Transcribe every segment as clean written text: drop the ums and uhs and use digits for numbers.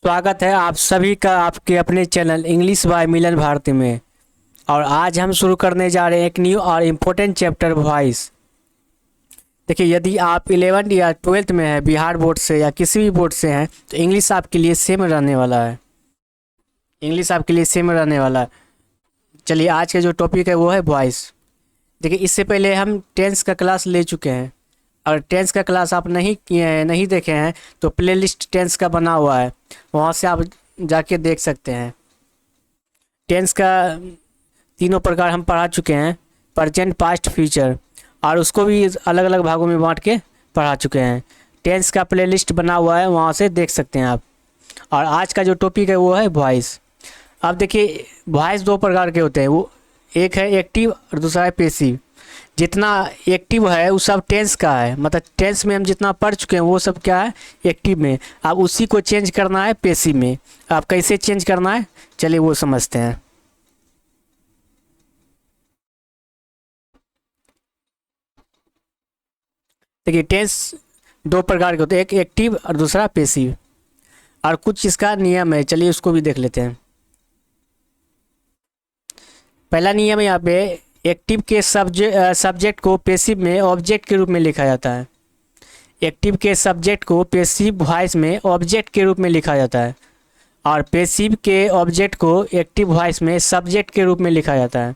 स्वागत है आप सभी का आपके अपने चैनल इंग्लिश बाय मिलन भारती में। और आज हम शुरू करने जा रहे हैं एक न्यू और इम्पोर्टेंट चैप्टर वॉइस। देखिए, यदि आप 11th या 12th में हैं, बिहार बोर्ड से या किसी भी बोर्ड से हैं, तो इंग्लिश आपके लिए सेम रहने वाला है। चलिए, आज का जो टॉपिक है वो है वॉइस। देखिए, इससे पहले हम टेंस का क्लास ले चुके हैं। और टेंस का क्लास आप नहीं किए हैं, नहीं देखे हैं, तो प्लेलिस्ट टेंस का बना हुआ है, वहाँ से आप जाके देख सकते हैं। टेंस का तीनों प्रकार हम पढ़ा चुके हैं, प्रेजेंट, पास्ट, फ्यूचर, और उसको भी अलग अलग भागों में बांट के पढ़ा चुके हैं। टेंस का प्लेलिस्ट बना हुआ है, वहाँ से देख सकते हैं आप। और आज का जो टॉपिक है वो है वॉइस। अब देखिए, वॉइस दो प्रकार के होते हैं, वो एक है एक्टिव और दूसरा है पैसिव। जितना एक्टिव है वो सब टेंस का है, मतलब टेंस में हम जितना पढ़ चुके हैं वो सब क्या है, एक्टिव में। अब उसी को चेंज करना है पैसिव में। आप कैसे चेंज करना है, चलिए वो समझते हैं। देखिए, टेंस दो प्रकार के होते हैं, एक एक्टिव और दूसरा पैसिव। और कुछ इसका नियम है, चलिए उसको भी देख लेते हैं। पहला नियम है यहाँ पे, एक्टिव के सब्जेक्ट को पैसिव में ऑब्जेक्ट के रूप में लिखा जाता है। एक्टिव के सब्जेक्ट को पैसिव वॉइस में ऑब्जेक्ट के रूप में लिखा जाता है, और पैसिव के ऑब्जेक्ट को एक्टिव वॉइस में सब्जेक्ट के रूप में लिखा जाता है।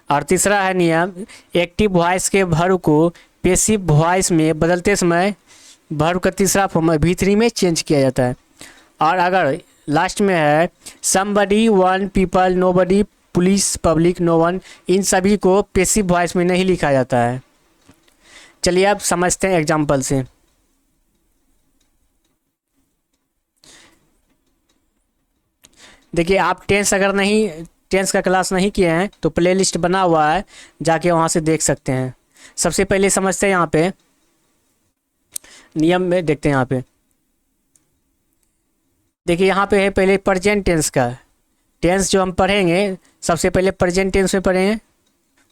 और तीसरा है नियम, एक्टिव वॉइस के वर्ब को पैसिव वॉइस में बदलते समय वर्ब का तीसरा फॉर्म V3 में चेंज किया जाता है। और अगर लास्ट में है somebody, one, people, nobody, police, public, no one, इन सभी को पैसिव वॉइस में नहीं लिखा जाता है। चलिए अब समझते हैं एग्जाम्पल से। देखिए, आप टेंस का क्लास नहीं किए हैं तो प्लेलिस्ट बना हुआ है, जाके वहाँ से देख सकते हैं। सबसे पहले समझते हैं यहाँ पे नियम में, देखते हैं यहाँ पे। देखिए, यहाँ पे है पहले प्रेजेंट टेंस का। टेंस जो हम पढ़ेंगे, सबसे पहले प्रेजेंट टेंस में पढ़ेंगे,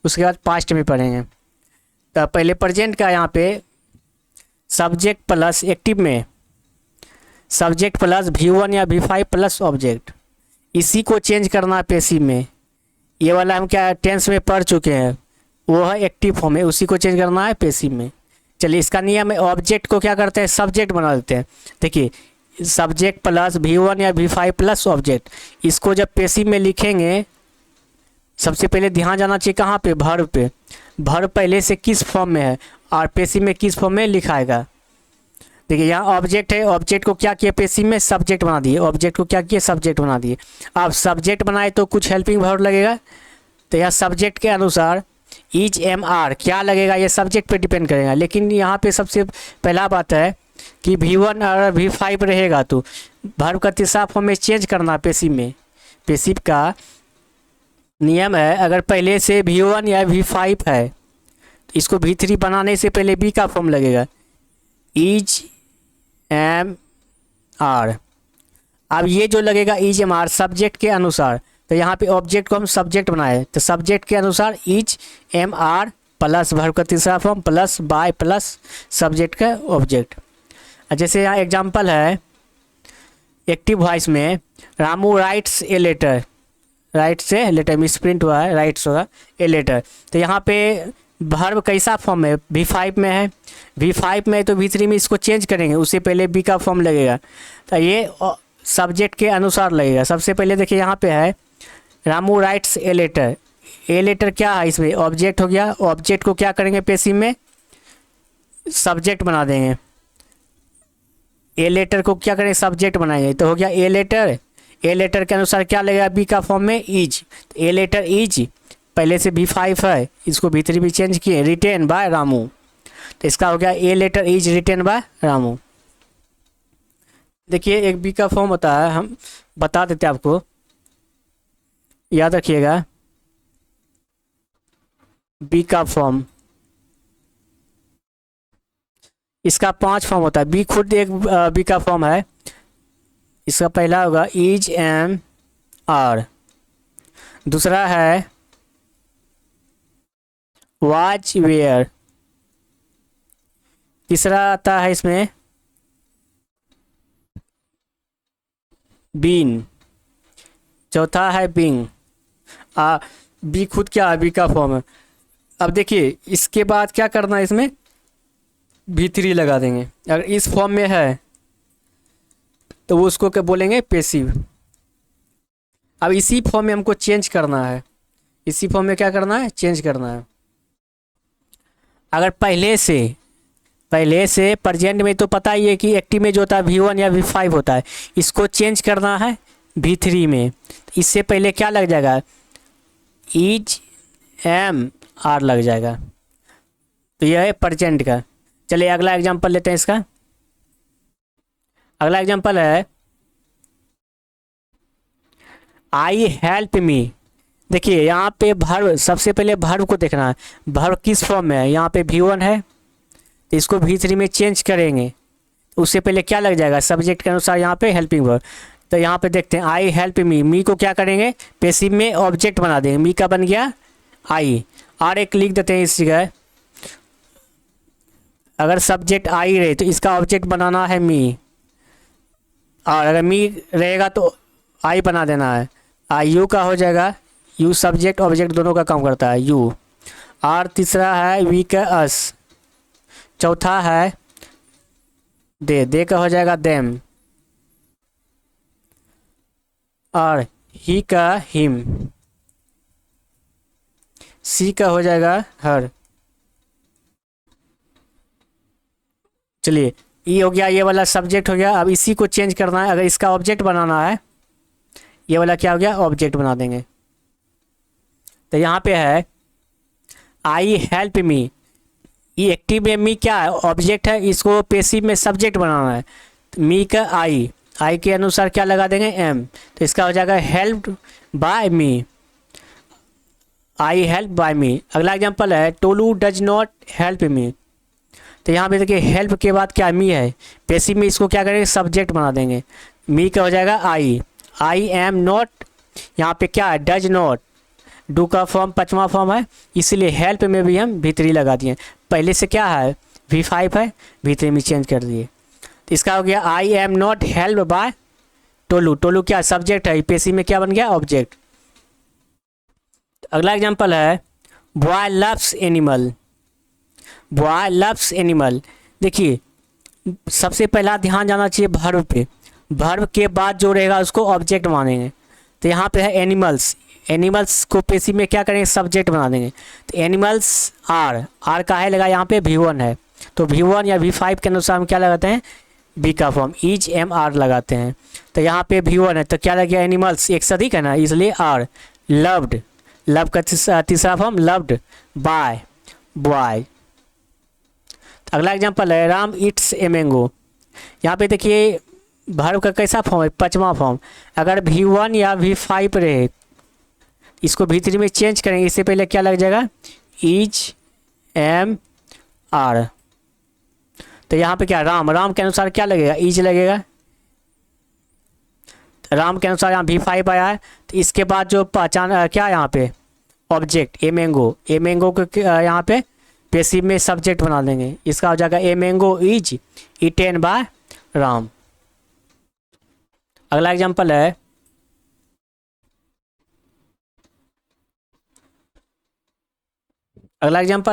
उसके बाद पास्ट में पढ़ेंगे। तो पहले प्रेजेंट का यहाँ पे सब्जेक्ट प्लस एक्टिव में सब्जेक्ट प्लस V1 या V5 प्लस ऑब्जेक्ट, इसी को चेंज करना है पैसिव में। ये वाला हम क्या टेंस में पढ़ चुके हैं, वो है एक्टिव फॉर्म है, उसी को चेंज करना है पैसिव में। चलिए, इसका नियम है, ऑब्जेक्ट को क्या करते हैं, सब्जेक्ट बना देते हैं। देखिए, सब्जेक्ट प्लस V1 या V5 प्लस ऑब्जेक्ट, इसको जब पैसिव में लिखेंगे, सबसे पहले ध्यान जाना चाहिए कहाँ पे, वर्ब पे। वर्ब पहले से किस फॉर्म में है और पैसिव में किस फॉर्म में लिखाएगा। देखिए, यहाँ ऑब्जेक्ट है, ऑब्जेक्ट को क्या किया, पैसिव में सब्जेक्ट बना दिए, ऑब्जेक्ट को क्या किया, सब्जेक्ट बना दिए। अब सब्जेक्ट बनाए तो कुछ हेल्पिंग वर्ब लगेगा, तो यहाँ सब्जेक्ट के अनुसार इज MR क्या लगेगा, ये सब्जेक्ट पे डिपेंड करेगा। लेकिन यहाँ पे सबसे पहला बात है कि V1 और V5 रहेगा तो वर्ब का तीसरा फॉर्म में चेंज करना पैसिव में। पैसिव का नियम है, अगर पहले से V1 या V5 है तो इसको V3 बनाने से पहले B का फॉर्म लगेगा, इज MR। अब ये जो लगेगा इज MR सब्जेक्ट के अनुसार, तो यहाँ पे ऑब्जेक्ट को हम सब्जेक्ट बनाए, तो सब्जेक्ट के अनुसार इज MR प्लस वर्ब का तीसरा form plus by plus subject का ऑब्जेक्ट। जैसे यहाँ एग्जांपल है, एक्टिव वॉइस में Ramu writes a letter, write से लेटर मिस प्रिंट हुआ है, राइट्स होगा ए लेटर। तो यहाँ पे वर्ब कैसा फॉर्म है, V5 में है। V5 में तो V3 में इसको चेंज करेंगे, उससे पहले B का फॉर्म लगेगा, तो ये सब्जेक्ट के अनुसार लगेगा। सबसे पहले देखिए, यहाँ पे है Ramu writes a letter. A letter क्या है, इसमें ऑब्जेक्ट हो गया। ऑब्जेक्ट को क्या करेंगे, पैसिव में सब्जेक्ट बना देंगे। ए लेटर को क्या करेंगे, सब्जेक्ट बनाएंगे, तो हो गया ए लेटर। ए लेटर के अनुसार क्या लगेगा, B का फॉर्म में इज। ए लेटर इज पहले से V5 है, इसको V3 भी चेंज किए, रिटेन बाय रामू, तो इसका हो गया a letter is written by Ramu. देखिए, एक B का फॉर्म होता है, हम बता देते हैं आपको, याद रखिएगा। B का फॉर्म, इसका 5 फॉर्म होता है। B खुद एक B का फॉर्म है। इसका पहला होगा इज MR, दूसरा है वाच वेयर, तीसरा आता है इसमें बीन, चौथा है बिंग। बी खुद क्या है, बी का फॉर्म है। अब देखिए इसके बाद क्या करना है, इसमें V3 लगा देंगे। अगर इस फॉर्म में है तो वो उसको क्या बोलेंगे, पेसिव। अब इसी फॉर्म में हमको चेंज करना है, इसी फॉर्म में क्या करना है, चेंज करना है। अगर पहले से प्रेजेंट में तो पता ही है कि एक्टिव में जो होता है V1 या V5 होता है, इसको चेंज करना है V3 में। इससे पहले क्या लग जाएगा, इज एम आर लग जाएगा। तो यह है प्रेजेंट का। चलिए अगला एग्जांपल लेते हैं इसका। अगला एग्जांपल है आई हेल्प मी। देखिए यहाँ पे वर्ब, सबसे पहले वर्ब को देखना है, वर्ब किस फॉर्म में है। यहाँ पे V1 है तो इसको V3 में चेंज करेंगे। उससे पहले क्या लग जाएगा, सब्जेक्ट के अनुसार यहाँ पे हेल्पिंग वर्ब। तो यहाँ पे देखते हैं आई हेल्प मी, मी को क्या करेंगे, पैसिव में ऑब्जेक्ट बना देंगे। मी का बन गया आई। और एक लिख देते हैं इस जगह, अगर सब्जेक्ट आई रहे तो इसका ऑब्जेक्ट बनाना है मी, और अगर मी रहेगा तो आई बना देना है। आई यू का हो जाएगा, यू सब्जेक्ट ऑब्जेक्ट दोनों का काम करता है यू। और तीसरा है वी का अस, चौथा है दे का हो जाएगा देम, और ही का हिम, सी का हो जाएगा हर। चलिए ये हो गया, ये वाला सब्जेक्ट हो गया। अब इसी को चेंज करना है, अगर इसका ऑब्जेक्ट बनाना है, ये वाला क्या हो गया, ऑब्जेक्ट बना देंगे। तो यहाँ पे है आई हेल्प मी, ये एक्टिव में मी क्या है, ऑब्जेक्ट है, इसको पैसिव में सब्जेक्ट बनाना है। तो मी का आई के अनुसार क्या लगा देंगे, एम। तो इसका हो जाएगा help by me, I help by me. अगला एग्जांपल है Tolu does not help me. तो यहाँ पे देखिए हेल्प के बाद क्या मी है, पैसिव में इसको क्या करेंगे, सब्जेक्ट बना देंगे। मी का हो जाएगा आई एम नॉट, यहाँ पे क्या है, डज नॉट, डू का फॉर्म पांचवा फॉर्म है, इसलिए हेल्प में भी हम V3 लगा दिए। पहले से क्या है, V5 है, V3 में चेंज कर दिए। तो इसका हो गया I am not help by tolu. Tolu क्या सब्जेक्ट है, पैसिव में क्या बन गया, ऑब्जेक्ट। अगला एग्जांपल है boy loves animal. Boy loves animal, देखिए सबसे पहला ध्यान जाना चाहिए वर्ब पे, वर्ब के बाद जो रहेगा उसको ऑब्जेक्ट मानेंगे। तो यहाँ पे है एनिमल्स, एनिमल्स को पैसिव में क्या करेंगे, सब्जेक्ट बना देंगे। तो एनिमल्स आर का है लगा, यहाँ पे V1 है, तो V1 या V5 के अनुसार हम क्या लगाते हैं, बी का फॉर्म इज एम आर लगाते हैं। तो यहाँ पे V1 है तो क्या लग गया, एनिमल्स एक सदिक है ना, इसलिए आर। लव्ड, लव का तीसरा फॉर्म लव्ड बाय बॉय। अगला एग्जांपल है राम इट्स ए मैंगो। यहाँ पे देखिए वर्ब का कैसा फॉर्म है, पांचवा फॉर्म। अगर V1 या V5 रहे, इसको V3 में चेंज करेंगे। इससे पहले क्या लग जाएगा, इज एम आर। तो यहाँ पे क्या, राम के अनुसार क्या लगेगा, इज लगेगा। राम के अनुसार यहाँ V5 आया है, तो इसके बाद जो पहचान क्या यहाँ पे ऑब्जेक्ट ए मैंगो को यहाँ पे पैसिव में सब्जेक्ट बना देंगे। इसका हो जाएगा a mango is eaten by Ram. अगला एग्जांपल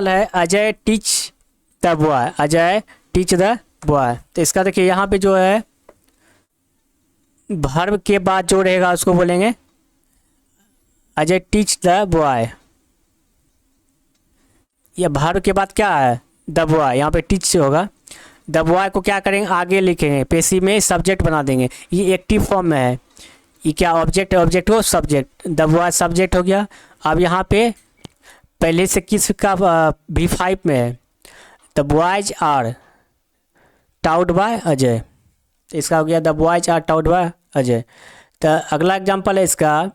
है Ajay teach the boy. Ajay teach the boy. तो इसका देखिए यहाँ पे जो है वर्ब के बाद जो रहेगा उसको बोलेंगे अजय टीच द बॉय। ये वर्ब के बाद क्या है, द बॉय, यहाँ पे टीच से होगा। द बॉय को क्या करेंगे, आगे लिखेंगे, पैसिव में सब्जेक्ट बना देंगे। ये एक्टिव फॉर्म में है, ये क्या ऑब्जेक्ट है, ऑब्जेक्ट हो सब्जेक्ट, द बॉय सब्जेक्ट हो गया। अब यहाँ पे पहले से किसका V5 में है, the boys are towed by Ajay. तो इसका हो गया the boys are towed by Ajay. तो अगला एग्जांपल है इसका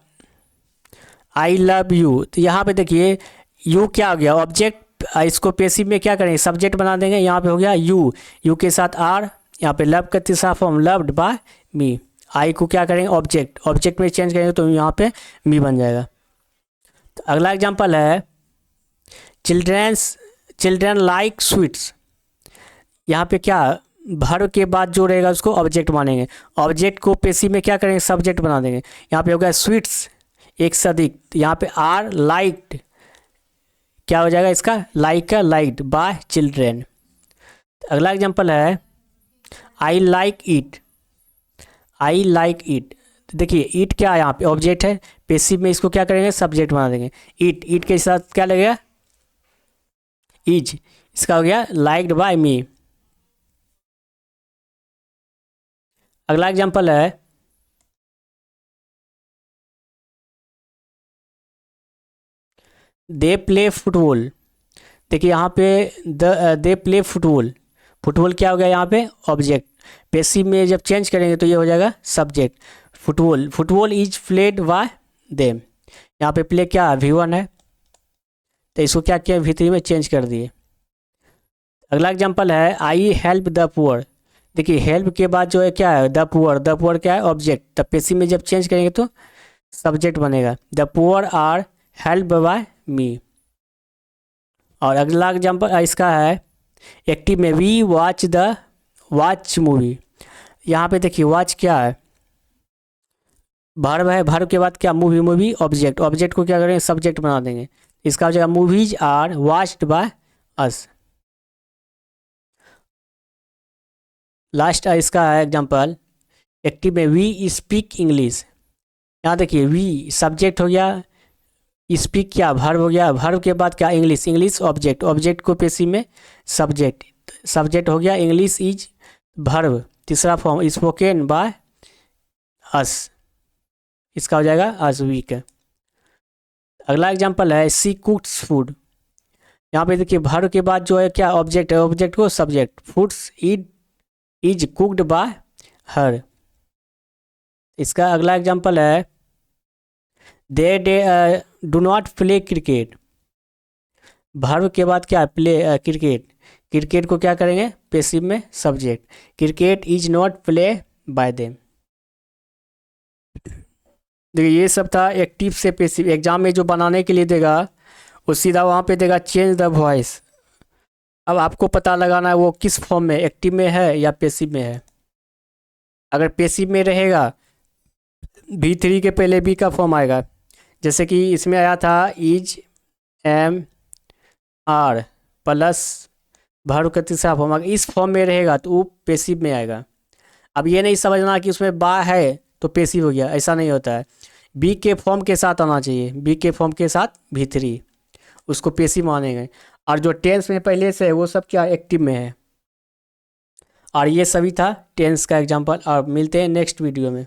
आई लव यू। तो यहाँ पे देखिए यू क्या हो गया, ऑब्जेक्ट, इसको पैसिव में क्या करेंगे, सब्जेक्ट बना देंगे। यहाँ पे हो गया यू के साथ आर, यहाँ पे लव का तीसरा फॉर्म लव्ड बाय मी। आई को क्या करेंगे, ऑब्जेक्ट में चेंज करेंगे तो यहाँ पे मी बन जाएगा। तो अगला एग्जांपल है चिल्ड्रन लाइक स्वीट्स। यहाँ पे क्या वर्ब के बाद जो रहेगा उसको ऑब्जेक्ट मानेंगे। ऑब्जेक्ट को पेसिव में क्या करेंगे, सब्जेक्ट बना देंगे। यहाँ पे हो गया स्वीट्स, एक से अधिक, यहाँ पे आर लाइक्ड क्या हो जाएगा इसका, लाइक का लाइक्ड बाय चिल्ड्रेन। अगला एग्जांपल है I like it, I like it. देखिए ईट क्या है, यहाँ पे ऑब्जेक्ट है, पेसिव में इसको क्या करेंगे, सब्जेक्ट बना देंगे। ईट, ईट के साथ क्या लगेगा, इज, इसका हो गया लाइक्ड बाय मी। अगला एग्जांपल है दे प्ले फुटबॉल। देखिए यहाँ पे दे प्ले फुटबॉल, फुटबॉल क्या हो गया यहाँ पे, ऑब्जेक्ट। पेसिव में जब चेंज करेंगे तो ये हो जाएगा subject. Football, football is played by them. यहाँ पे प्ले क्या है, V1 है, तो इसको क्या किया, V3 में चेंज कर दिए। अगला एग्जांपल है आई हेल्प द पुअर। देखिए हेल्प के बाद जो है क्या है, द पुअर, द पुअर क्या है, ऑब्जेक्ट। तब पेसिव में जब चेंज करेंगे तो सब्जेक्ट बनेगा। The poor are help by me. और अगला एग्जांपल इसका है एक्टिव में वी वॉच मूवी। यहाँ पे देखिए वॉच क्या है, वर्ब है, वर्ब के बाद क्या, मूवी, मूवी ऑब्जेक्ट, ऑब्जेक्ट को क्या करेंगे, सब्जेक्ट बना देंगे। इसका हो जाएगा movies are watched by us. Last इसका है एग्जांपल एक्टिव में वी स्पीक इंग्लिश। यहाँ देखिए वी सब्जेक्ट हो गया, स्पीक क्या वर्ब हो गया, वर्ब के बाद क्या, इंग्लिश, इंग्लिश ऑब्जेक्ट, ऑब्जेक्ट को पेसिव में सब्जेक्ट, सब्जेक्ट हो गया इंग्लिश इज वर्ब। तीसरा फॉर्म स्पोकन बाय अस, इसका हो जाएगा अस वीक। अगला एग्जांपल है सी कुक्स फूड। यहाँ पे देखिए वर्ब के बाद जो है क्या, ऑब्जेक्ट है, ऑब्जेक्ट को subject, foods is cooked bye हर। इसका अगला एग्जांपल है they do not play cricket. Verb के बाद क्या, प्ले क्रिकेट, क्रिकेट को क्या करेंगे, पेसिव में subject, cricket is not play by them. देखिए ये सब था एक्टिव से पेसिव। एग्जाम में जो बनाने के लिए देगा वो सीधा वहाँ पे देगा चेंज द वॉइस। अब आपको पता लगाना है वो किस फॉर्म में, एक्टिव में है या पेसिव में है। अगर पेसिव में रहेगा V3 के पहले बी का फॉर्म आएगा, जैसे कि इसमें आया था is am are plus verb का तीसरा फॉर्म। अगर इस फॉर्म में रहेगा तो वो पेसिव में आएगा। अब ये नहीं समझना कि उसमें बा है तो पेसिव हो गया, ऐसा नहीं होता है। बी के फॉर्म के साथ आना चाहिए, बी के फॉर्म के साथ V3, उसको पेसिव मानेंगे। और जो टेंस में पहले से है वो सब क्या, एक्टिव में है। और ये सभी था टेंस का एग्जाम्पल। और मिलते हैं नेक्स्ट वीडियो में।